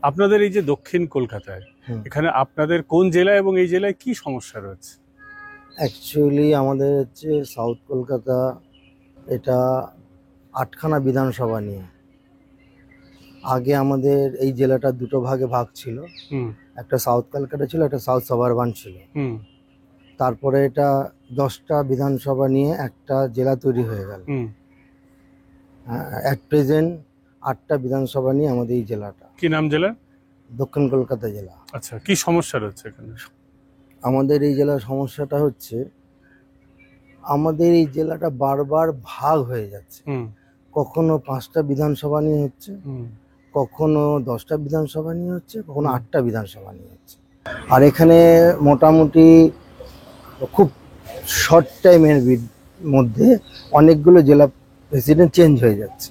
আপনাদের এই যে দক্ষিণ কলকাতায়, এখানে আপনাদের কোন জেলা এবং এই জেলায় কি সমস্যা রয়েছে? অ্যাকচুয়ালি আমাদের হচ্ছে সাউথ কলকাতা, এটা 8খানা বিধানসভা নিয়ে। আগে আমাদের এই জেলাটা দুটো ভাগে ভাগ ছিল, একটা সাউথ কলকাতা ছিল, একটা সাউথ সাবারবান ছিল। তারপরে এটা 10টা বিধানসভা নিয়ে একটা জেলা তৈরি হয়ে গেল। অ্যাট প্রেজেন্ট 8টা বিধানসভা নিয়ে আমাদের এই জেলাটা। কি নাম জেলা? দক্ষিণ কলকাতা জেলা। আচ্ছা, কি সমস্যা রয়েছে এখানে? আমাদের এই জেলার সমস্যাটা হচ্ছে আমাদের এই জেলাটা বারবার ভাগ হয়ে যাচ্ছে। কখনো 5টা বিধানসভা নিয়ে হচ্ছে, কখনো 10টা বিধানসভা নিয়ে হচ্ছে, কখনো 8টা বিধানসভা নিয়ে হচ্ছে। আর এখানে মোটামুটি খুব শর্ট টাইমের মধ্যে অনেকগুলো জেলা প্রেসিডেন্ট চেঞ্জ হয়ে যাচ্ছে।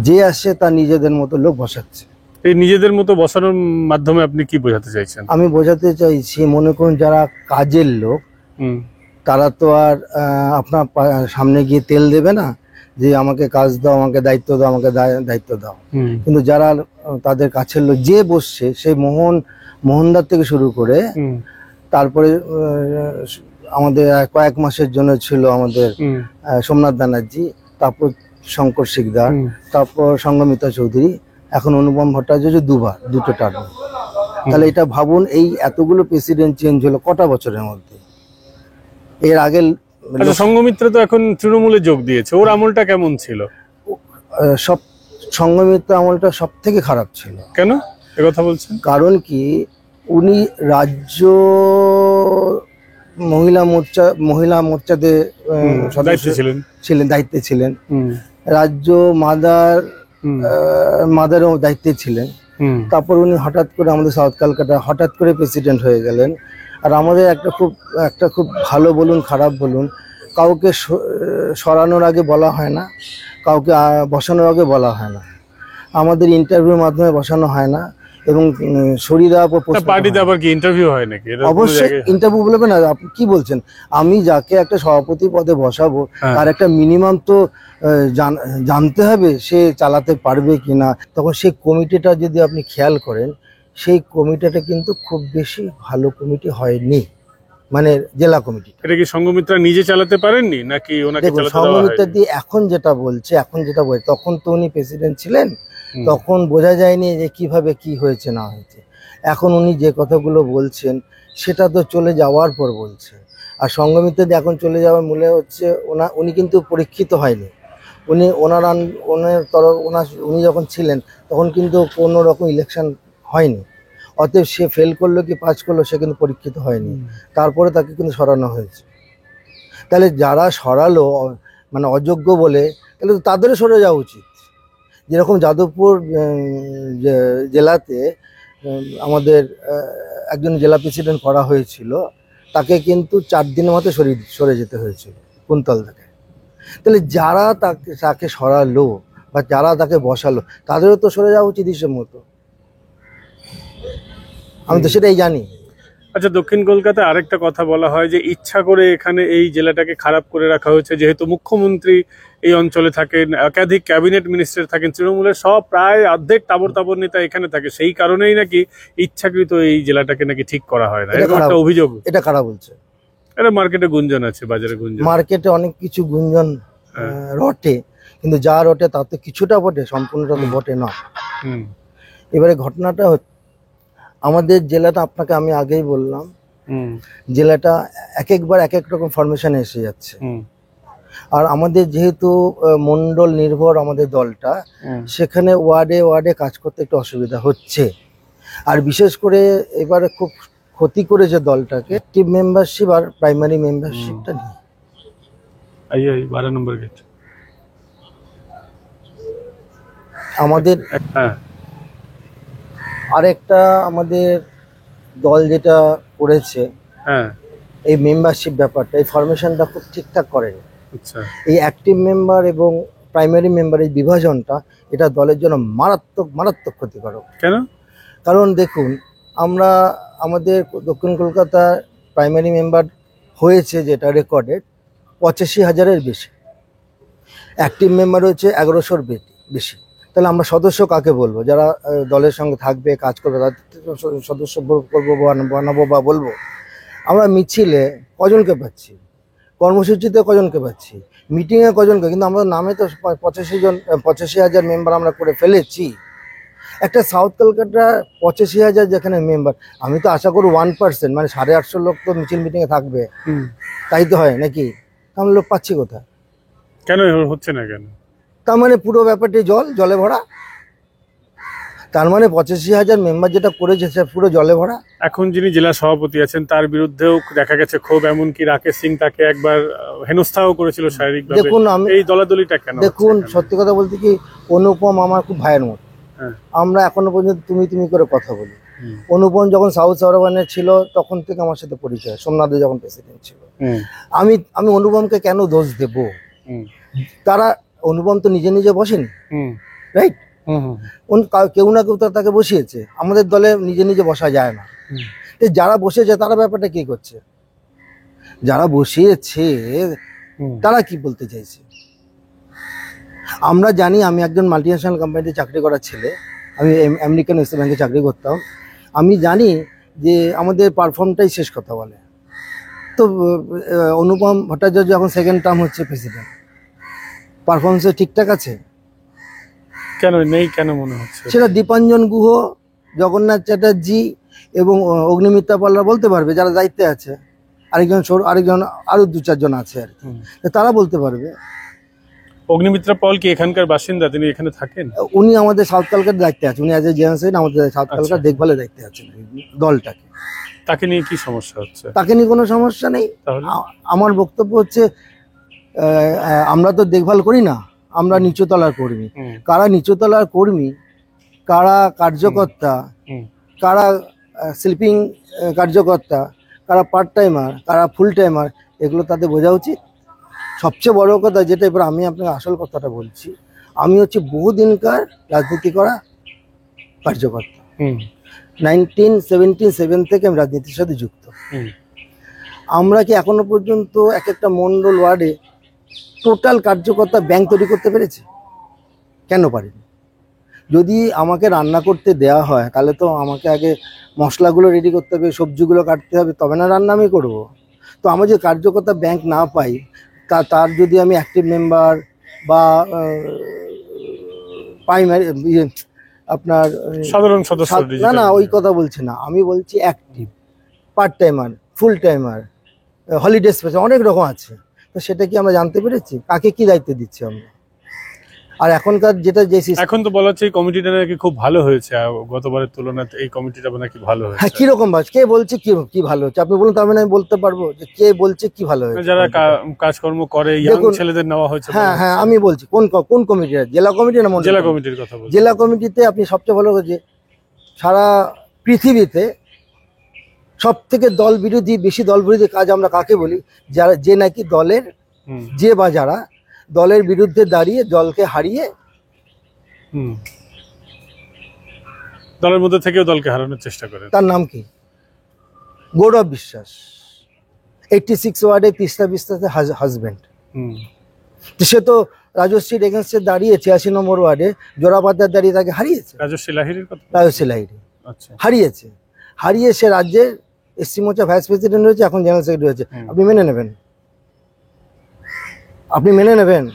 যে আসছে তার নিজেদের মতো লোক বসাচ্ছে। এই নিজেদের মতো বসানোর মাধ্যমে আপনি কি বোঝাতে চাইছেন? আমি বোঝাতে চাইছি, মনে করুন যারা কাজের লোক, তারা তো আর আপনার সামনে গিয়ে তেল দেবে না যে আমাকে কাজ দাও, আমাকে দায়িত্ব দাও, আমাকে দায়িত্ব দাও। কিন্তু যারা তাদের কাছের লোক, যে বসছে, সেই মোহনদার থেকে শুরু করে তারপরে আমাদের কয়েক মাসের জন্য ছিল আমাদের সোমনাথ ব্যানার্জি, তারপর শঙ্কর শিকদার, তারপর সঙ্গমিতা চৌধুরী, এখন অনুপম ভট্টাচার্য দুটো টার্ম। তাহলে এটা ভাবুন, এই এতগুলো প্রেসিডেন্ট চেঞ্জ হলো কটা বছরের মধ্যে। এর আগে সঙ্গমিত্র তো এখন তৃণমূলে যোগ দিয়েছে, ওর আমলটা কেমন ছিল? সব সঙ্গমিত্র আমলটা সব থেকে খারাপ ছিল। কেন কথা বলছেন? কারণ কি, উনি রাজ্য মহিলা মোর্চাতে দায়িত্বে ছিলেন, রাজ্য মাদারও দায়িত্বে ছিলেন। তারপর উনি হঠাৎ করে আমাদের সাউথ কলকাতা হঠাৎ করে প্রেসিডেন্ট হয়ে গেলেন। আর আমাদের একটা খুব ভালো বলুন খারাপ বলুন, কাউকে সরানোর আগে বলা হয় না, কাউকে বসানোর আগে বলা হয় না, আমাদের ইন্টারভিউর মাধ্যমে বসানো হয় না, এবং সরিয়ে দেওয়ার পর পার্টিতে আবার কি ইন্টারভিউ হয় নাকি? অবশ্যই ইন্টারভিউ বলবেন না। আপনি কি বলছেন? আমি যাকে একটা সভাপতি পদে বসাবো, তার একটা মিনিমাম তো জানতে হবে সে চালাতে পারবে কিনা। তখন সেই কমিটিটা যদি আপনি খেয়াল করেন, সেই কমিটিটা কিন্তু খুব বেশি ভালো কমিটি হয়নি, মানে জেলা কমিটি। এটা কি সঙ্গমিত্রা নিজে চালাতে পারেননি নাকি ওনাকে চালাতে দেওয়া হয়নি? সঙ্গমিত্রা দিয়ে এখন যেটা বলছে, তখন তো উনি প্রেসিডেন্ট ছিলেন, তখন বোঝা যায়নি যে কিভাবে কি হয়েছে না হয়েছে। এখন উনি যে কথাগুলো বলছেন সেটা তো চলে যাওয়ার পর বলছে। আর সঙ্গমিত্রা দিয়ে এখন চলে যাওয়ার মূলে হচ্ছে উনি কিন্তু পরীক্ষিত হয়নি। উনি উনি যখন ছিলেন তখন কিন্তু কোনো রকম ইলেকশন হয়নি। অতএব সে ফেল করলো কি পাস করলো, সে কিন্তু পরীক্ষিত হয়নি। তারপরে তাকে কিন্তু সরানো হয়েছে। তাহলে যারা সরালো মানে অযোগ্য বলে, তাহলে তো তাদেরও সরে যাওয়া উচিত। যেরকম যাদবপুর জেলাতে আমাদের একজন জেলা প্রেসিডেন্ট করা হয়েছিল, তাকে কিন্তু 4 দিনের মধ্যে সরে যেতে হয়েছিল কুন্তল থেকে। তাহলে যারা তাকে সরালো বা যারা তাকে বসালো, তাদেরও তো সরে যাওয়া উচিত হিসেব মতো। আমি তো সেটাই জানি। আচ্ছা, দক্ষিণ কলকাতায় আরেকটা কথা বলা হয় যে ইচ্ছা করে এখানে এই জেলাটাকে খারাপ করে রাখা হয়েছে, যেহেতু মুখ্যমন্ত্রী এই অঞ্চলে থাকেন, একাধিক ক্যাবিনেট মিনিস্টার থাকেন, তৃণমূলের সব প্রায় অর্ধেক তাবর নেতা এখানে থাকে, সেই কারণেই নাকি ইচ্ছাকৃত এই জেলাটাকে নাকি ঠিক করা হয় না, এরকম একটা অভিযোগ। এটা কারা বলছে? এটা মার্কেটে গুঞ্জন আছে, বাজারে গুঞ্জন। মার্কেটে অনেক কিছু গুঞ্জন রটে, কিন্তু যা রটে তাতে কিছুটা বটে, সম্পূর্ণটা তো বটে না। এবারে ঘটনাটা হচ্ছে, আমাদের জেলাটা আপনাকে আমি আগেই বললাম, জেলাটা একবার এক রকম ফরমেশনে এসে যাচ্ছে। আর আমাদের যেহেতু মন্ডল নির্ভর আমাদের দলটা, সেখানে ওয়ার্ডে কাজ করতে একটু অসুবিধা হচ্ছে। আর বিশেষ করে এবারে খুব ক্ষতি করেছে দলটাকে টিম মেম্বারশিপ আর প্রাইমারি মেম্বারশিপটা নিয়ে। 12 নম্বর গেট আমাদের আরেকটা আমাদের দল যেটা করেছে, এই মেম্বারশিপ ব্যাপারটা, এই ফরমেশনটা খুব ঠিকঠাক করেনি। এই অ্যাক্টিভ মেম্বার এবং প্রাইমারি মেম্বার এই বিভাজনটা, এটা দলের জন্য মারাত্মক ক্ষতিকারক। কেন? কারণ দেখুন, আমাদের দক্ষিণ কলকাতা প্রাইমারি মেম্বার হয়েছে যেটা রেকর্ডেড 85,000-এর বেশি, অ্যাক্টিভ মেম্বার হচ্ছে 1100-র বেশি। তাহলে আমরা সদস্য কাকে বলবো? যারা দলের সঙ্গে থাকবে, কাজ করবে, তাদের সদস্য করবো, বানাবো বা বলবো? আমরা মিছিলে কজনকে পাচ্ছি, কর্মসূচিতে কজনকে পাচ্ছি, মিটিংয়ে কজনকে, কিন্তু আমরা নামে তো 85,000 মেম্বার আমরা করে ফেলেছি। একটা সাউথ কলকাতা 85,000 যেখানে মেম্বার, আমি তো আশা করি 1%, মানে 850 লোক তো মিছিল মিটিংয়ে থাকবে, তাই তো হয় নাকি? আমরা লোক পাচ্ছি কোথায়? কেন হচ্ছে না কেন? তার মানে পুরো ব্যাপারটি জলে ভরা। তার মানে 85,000 মেম্বার যেটা করেছে সে পুরো জলে ভরা। এখন যিনি জেলা সভাপতি আছেন তার বিরুদ্ধেও দেখা গেছে ক্ষোভ, এমনকি রাকেশ সিং তাকে একবার হেনস্থাও করেছিল শারীরিকভাবে। দেখুন, আমি এই দলাদলিটা কেন? দেখুন, সত্যি কথা বলতে কি, অনুপম আমার খুব ভাইয়ের মতো। আমরা এখনো পর্যন্ত তুমি করে কথা বলি। অনুপম যখন সাউথ সরবানে ছিল তখন থেকে আমার সাথে পরিচয়, সোমনাথে যখন প্রেসিডেন্ট ছিল। আমি অনুপমকে কেন দোষ দেব? তারা, অনুপম তো নিজে নিজে বসেনি, রাইট? কেউ না কেউ তাকে বসিয়েছে। আমাদের দলে নিজে নিজে বসা যায় না। যারা বসেছে তারা ব্যাপারটা কি করছে? যারা বসিয়েছে তারা কি বলতে চাইছে? আমরা জানি, আমি একজন মাল্টিন্যাশনাল কোম্পানিতে চাকরি করা ছেলে, আমি আমেরিকান এক্সিস ব্যাংকে চাকরি করতাম। আমি জানি যে আমাদের পারফর্মটাই শেষ কথা বলে। তো অনুপম ভট্টাচার্য যখন সেকেন্ড টার্ম হচ্ছে প্রেসিডেন্ট, পারফরমেন্স ঠিকঠাক আছে? কেন নেই, কেন মনে হচ্ছে? সেটা দীপাঞ্জন গুহ, জগন্নাথ চ্যাটার্জি এবং অগ্নিমিত্রা পালরা বলতে পারবে, যারা দায়িত্বে আছে। আরেকজন আরো 2-4 জন আছে আর কি, তারা বলতে পারবে। অগ্নিমিত্রা পল কি এখানকার বাসিন্দা? তিনি এখানে থাকেন? উনি আমাদের সাউথ কলকাতার দায়িত্বে আছেন। উনি অ্যাজ এ জেনারেল আমাদের সাউথ কলকাতার দেখভালের দায়িত্বে আছেন দলটাকে। তাকে নিয়ে কি সমস্যা হচ্ছে? তাকে নিয়ে কোনো সমস্যা নেই। আমার বক্তব্য হচ্ছে, আমরা তো দেখভাল করি না, আমরা নিচুতলার কর্মী। কারা নিচুতলার কর্মী, কারা কার্যকর্তা, কারা স্লিপিং কার্যকর্তা, কারা পার্ট টাইমার, কারা ফুল টাইমার, এগুলো তাদের বোঝা উচিত। সবচেয়ে বড় কথা যেটা, এবার আমি আপনাকে আসল কথাটা বলছি, আমি হচ্ছে বহুদিনকার রাজনীতি করা কার্যকর্তা। 1977 থেকে আমি রাজনীতির সাথে যুক্ত। আমরা কি এখনো পর্যন্ত এক একটা মন্ডল ওয়ার্ডে টোটাল কার্যকর্তা ব্যাংক তৈরি করতে পেরেছি? কেন পারিনি? যদি আমাকে রান্না করতে দেওয়া হয় তাহলে তো আমাকে আগে মশলাগুলো রেডি করতে হবে, সবজিগুলো কাটতে হবে, তবে না রান্না আমি করবো। তো আমার যে কার্যকর্তা ব্যাংক না পাই, তার যদি আমি অ্যাক্টিভ মেম্বার বা প্রাইমারি আপনার সাধারণ সদস্য, না ওই কথা বলছি না, আমি বলছি অ্যাক্টিভ, পার্ট টাইমার, ফুল টাইমার, হলিডে স্পেশাল, অনেক রকম আছে। তো সেটা কি আমরা জানতে পেরেছি? কাকে কি দায়িত্ব দিচ্ছি আমরা? আর এখনকার যেটা যে এখন তো বলা হচ্ছে এই কমিটিটা নাকি খুব ভালো হয়েছে, গতবারের তুলনায় এই কমিটিটা নাকি ভালো হয়েছে। হ্যাঁ, কিরকম ভালো? কে বলছে কি ভালো হচ্ছে? আপনি বলুন, তার মানে আমি বলতে পারবো যে কে বলছে কি ভালো হয়েছে। যারা কাজকর্ম করে, ইয়াং ছেলেদের নেওয়া হয়েছে। হ্যাঁ, আমি বলছি কোন কমিটি? জেলা কমিটি না জেলা কমিটির কথা বলছি। জেলা কমিটিতে আপনি সবচেয়ে ভালো হচ্ছে, সারা পৃথিবীতে সব থেকে বেশি দল বিরোধী কাজ আমরা কাকে বলি? যে নাকি দলের যারা দলের বিরুদ্ধে দাঁড়িয়ে দলকে হারিয়ে, দলের মধ্যে থেকেও দলকে হারানোর চেষ্টা করে। তার নাম কি? গৌরব বিশ্বাস। 86 ওয়ার্ডে তিস্তা বিস্তাতে হাজব্যান্ড। সে তো রাজশ্রী এগেন্সটে দাঁড়িয়ে 86 নম্বর ওয়ার্ডে জোড়াপাতার দাঁড়িয়ে তাকে হারিয়েছে। রাজশ্রী লাহিড়ির কথা? রাজশ্রী লাহিড়ি হারিয়ে সে রাজ্যের এসসি মোর্চা ভাইস প্রেসিডেন্ট হয়েছে, এখন জেনারেল সেক্রেটারি হয়েছে। আপনি মেনে নেবেন?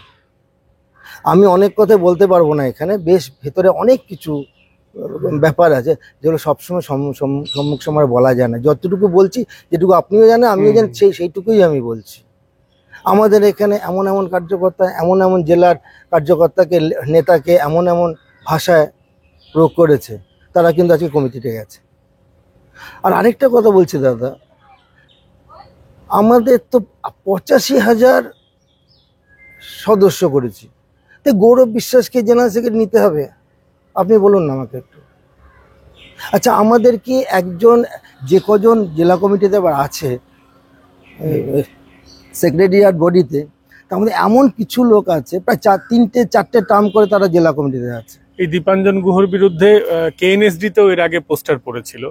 আমি অনেক কথা বলতে পারবো না এখানে, বেশ ভেতরে অনেক কিছু ব্যাপার আছে যেগুলো সবসময় সম্মুখ সময় বলা যায় না। যতটুকু বলছি, যেটুকু আপনিও জানেন আমিও জানি, সেইটুকুই আমি বলছি। আমাদের এখানে এমন কার্যকর্তা, এমন জেলার কার্যকর্তাকে, নেতাকে এমন ভাষায় প্রয়োগ করেছে, তারা কিন্তু আজকে কমিটিতে গেছে। আর আরেকটা কথা বলছি দাদা, আমাদের তো 85,000 সদস্য করেছি, তো গৌরব বিশ্বাসকে জেনারেল সেক্রেটারি নিতে হবে? আপনি বলুন না আমাকে একটু। আচ্ছা, আমাদের কি একজন, যে কজন জেলা কমিটিতে আবার আছে সেক্রেটারিয়েট বডিতে, তার মধ্যে এমন কিছু লোক আছে প্রায় 3-4টে টার্ম করে তারা জেলা কমিটিতে আছে। এই দীপাঞ্জন গুহর বিরুদ্ধে কেএনএসডি তেও এর আগে পোস্টার পড়েছিল,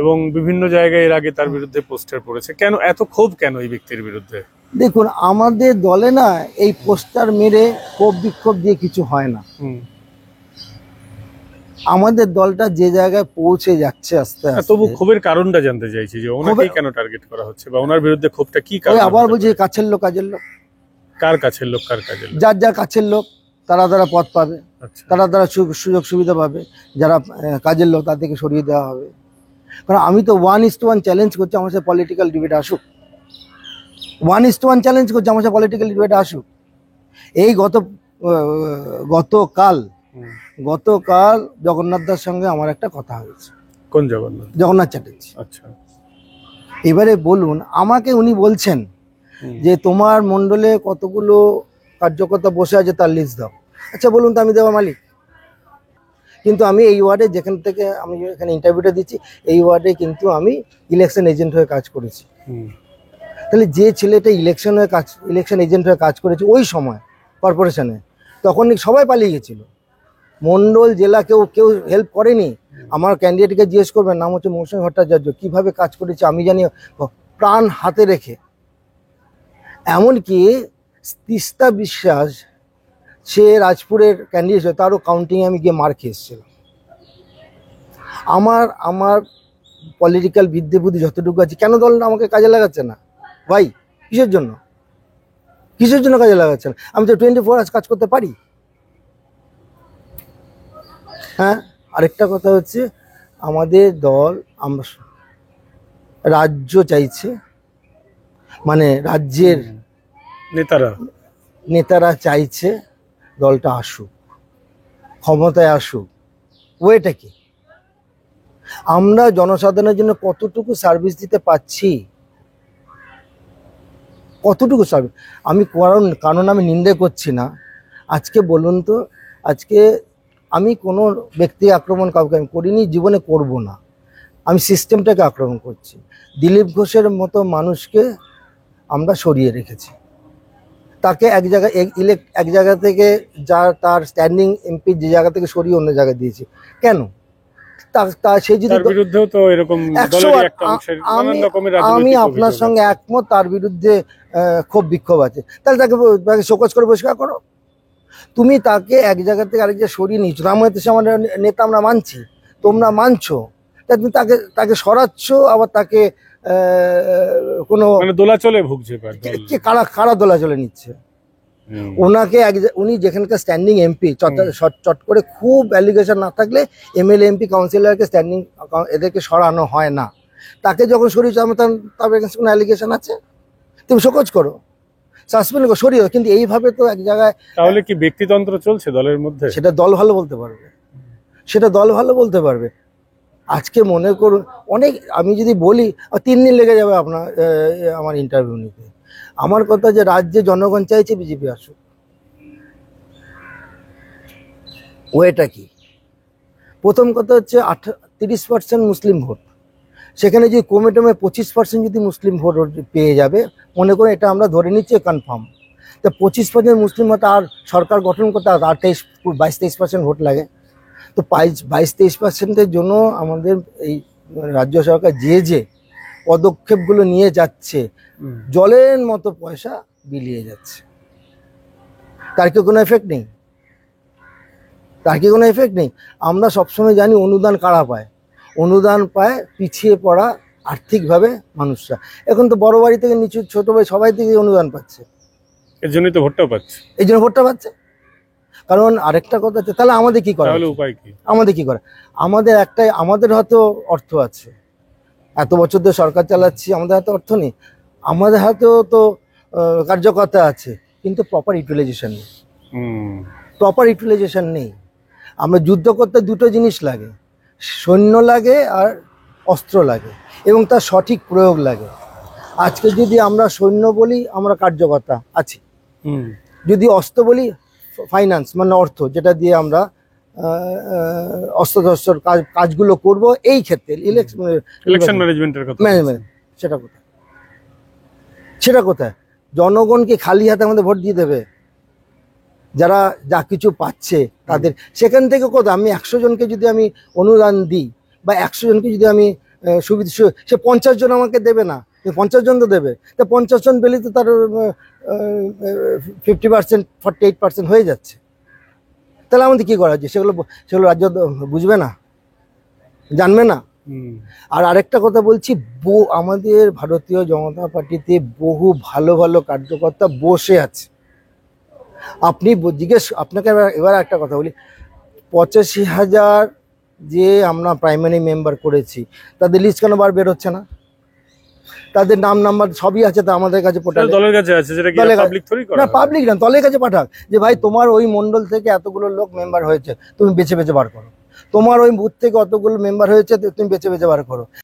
এবং বিভিন্ন জায়গায় এর আগে তার বিরুদ্ধে পোস্টার পড়েছে। কেন এত ক্ষোভ, কেন এই ব্যক্তির বিরুদ্ধে? দেখুন, আমাদের দলে না এই পোস্টার মেরে ক্ষোভ বিক্ষোভ দিয়ে কিছু হয় না। আমাদের দলটা যে জায়গায় পৌঁছে যাচ্ছে আস্তে আস্তে, তবু ক্ষোভের কারণটা জানতে চাইছি যে ওনাকেই কেন টার্গেট করা হচ্ছে বা ওনার বিরুদ্ধে ক্ষোভটা কি কারণে? আবার বলছি কাছের লোক কাজের লোক। কার কাছের লোক কার কাজের লোক? যার যার কাছের লোক তারা পদ পাবে, আচ্ছা। তারা সুযোগ সুবিধা পাবে। যারা কাজের লোক তাদেরকে সরিয়ে দেওয়া হবে। কারণ আমি তো 1:1 চ্যালেঞ্জ করছি, আমার সাথে পলিটিক্যাল ডিবেট আসুক। 1:1 চ্যালেঞ্জ করছি, আমার সাথে পলিটিক্যাল ডিবেট আসুক। এই গতকাল জগন্নাথ দার সঙ্গে আমার একটা কথা হয়েছে। কোন জগন্নাথ? জগন্নাথ চ্যাটার্জি। আচ্ছা। এবারে বলুন, আমাকে উনি বলছেন যে তোমার মণ্ডলে কতগুলো কার্যকর্তা বসে আছে তার লিস্ট দাও। আচ্ছা বলুন তো, আমি দেওয়া মালিক? কিন্তু আমি এই ওয়ার্ডে যেখান থেকে আমি এখানে ইন্টারভিউটা দিচ্ছি, এই ওয়ার্ডে কিন্তু আমি ইলেকশন এজেন্ট হয়ে কাজ করেছি। তাহলে যে ছেলেটা ইলেকশন এজেন্ট হয়ে কাজ করেছে ওই সময় কর্পোরেশনে, তখন সবাই পালিয়ে গেছিল। মণ্ডল জেলা কেউ হেল্প করেনি। আমার ক্যান্ডিডেটকে জিজ্ঞেস করবেন, নাম হচ্ছে মৌসুমী ভট্টাচার্য, কীভাবে কাজ করেছে আমি জানি, প্রাণ হাতে রেখে। এমনকি তিস্তা বিশ্বাস, সে রাজপুরের ক্যান্ডিডেট, তারও কাউন্টিংয়ে আমি গিয়ে মার খেয়ে এসেছিলাম। আমার পলিটিক্যাল বিদ্যে বুদ্ধি যতটুকু আছে, কেন দল আমাকে কাজে লাগাচ্ছে না ভাই? কিসের জন্য কাজে লাগাচ্ছে না? আমি তো 24 আওয়ার্স কাজ করতে পারি। হ্যাঁ, আরেকটা কথা হচ্ছে, আমাদের দল, আমরা রাজ্য চাইছে, মানে রাজ্যের নেতারা চাইছে দলটা আসুক, ক্ষমতায় আসুক। ওয়েটা কি? আমরা জনসাধারণের জন্য কতটুকু সার্ভিস দিতে পারছি, কতটুকু সার্ভিস? আমি কারণ আমি নিন্দে করছি না। আজকে বলুন তো, আজকে আমি কোনো ব্যক্তি আক্রমণ কাউকে আমি করিনি, জীবনে করব না। আমি সিস্টেমটাকে আক্রমণ করছি। দিলীপ ঘোষের মতো মানুষকে আমরা সরিয়ে রেখেছি। তাকে এক জায়গা থেকে, তার স্ট্যান্ডিং এমপি যে জায়গা থেকে সরিয়ে অন্য জায়গায় দিয়েছি। কেন? সে যদি আমি আপনার সঙ্গে একমত, তার বিরুদ্ধে ক্ষোভ বিক্ষোভ আছে, তাহলে তাকে শোকজ করে বহিষ্কার করো। তুমি তাকে এক জায়গা থেকে আরেক জায়গায় সরিয়ে নিয়েছো, আমার নেতা আমরা মানছি, তোমরা মানছো, তুমি তাকে সরাচ্ছ, আবার তাকে কোনো দোলাচলে ভুগছে। কারা দোলাচলে নিচ্ছে? উনি যেখানকার স্ট্যান্ডিং এমপি, চট করে খুব অ্যালিগেশন না থাকলে এমএলএ এমপি কাউন্সিলরকে স্ট্যান্ডিং এদেরকে সরানো হয় না। তাকে যখন সরিয়েছো, তার এগেন্সে কোনো অ্যালিগেশন আছে, তুমি শোকজ করো, সাসপেন্ড করো, সরিয়ে। কিন্তু এইভাবে তো এক জায়গায়, তাহলে কি ব্যক্তিতন্ত্র চলছে দলের মধ্যে? সেটা দল ভালো বলতে পারবে। আজকে মনে করুন, আমি যদি বলি 3 দিন লেগে যাবে আমার ইন্টারভিউ নিতে। আমার কথা যে রাজ্যে জনগণ চাইছে বিজেপি আসুক। ওয়েটা কি? প্রথম কথা হচ্ছে 30% মুসলিম ভোট, সেখানে যদি কমে 25% যদি মুসলিম ভোট পেয়ে যাবে, মনে করুন এটা আমরা ধরে নিচ্ছি কনফার্ম, তো 25% মুসলিম ভোট, আর সরকার গঠন করতে আর 22-23% ভোট লাগে। তো 22-23%-এর জন্য আমাদের এই রাজ্য সরকার যে পদক্ষেপগুলো নিয়ে যাচ্ছে, জলের মতো পয়সা বিলিয়ে যাচ্ছে। তার কি কোনো এফেক্ট নেই? আমরা সবসময় জানি অনুদান কারা পায়। অনুদান পায় পিছিয়ে পড়া আর্থিকভাবে মানুষরা। এখন তো বড় বাড়ি থেকে নিচু ছোট ভাই সবাই থেকে অনুদান পাচ্ছে, এর জন্যই তো ভোটটা পাচ্ছে। কারণ আরেকটা কথা আছে, তাহলে আমাদের কি করা? উপায় কি? আমাদের হয়তো অর্থ আছে, এত বছর ধরে সরকার চালাচ্ছি, আমাদের হাতে অর্থ নেই। আমাদের হাতেও তো কার্যকর্তা আছে, কিন্তু প্রপার ইউটিলাইজেশন নেই। আমরা যুদ্ধ করতে দুটো জিনিস লাগে, সৈন্য লাগে আর অস্ত্র লাগে, এবং তার সঠিক প্রয়োগ লাগে। আজকে যদি আমরা সৈন্য বলি, আমরা কার্যকর্তা আছি, যদি অস্ত্র বলি, ফাইন্যান্স মানে অর্থ, যেটা দিয়ে আমরা অস্ত্রশস্ত্র কাজগুলো করব, এই ক্ষেত্রে ইলেকশন ম্যানেজমেন্টের কথা, সেটা কোথায়? জনগণকে খালি হাতে আমাদের ভোট দিয়ে দেবে? যারা যা কিছু পাচ্ছে তাদের সেখান থেকে কোথায়? আমি 100 জনকে যদি আমি অনুদান দিই, বা 100 জনকে যদি আমি সুবিধা, সে 50 জন আমাকে দেবে না, 50 জন তো দেবে। তা 50 জন পেলে তো তার 50%, 48% হয়ে যাচ্ছে। তাহলে আমাদের কি করা হচ্ছে? সেগুলো রাজ্য বুঝবে না, জানবে না। আর আরেকটা কথা বলছি, আমাদের ভারতীয় জনতা পার্টিতে বহু ভালো ভালো কার্যকর্তা বসে আছে। আপনি আপনাকে এবার একটা কথা বলি, 85,000 যে আমরা প্রাইমারি মেম্বার করেছি, তাদের লিস্ট কেন বার বেরোচ্ছে না? তাদের নাম নাম্বার সবই আছে, তো আমাদের কাছে পোর্টালে দলের কাছে আছে, যেটা কি পাবলিক থরি করা না, পাবলিক না, দলের কাছে পাঠাক যে ভাই তোমার ওই মন্ডল থেকে এতগুলো লোক মেম্বার হয়েছে, তুমি বেছে বেছে বার করো। তোমার ওই বুথ থেকে অতগুলো মেম্বার হয়েছে, তুমি বেছে বেছে বার করো।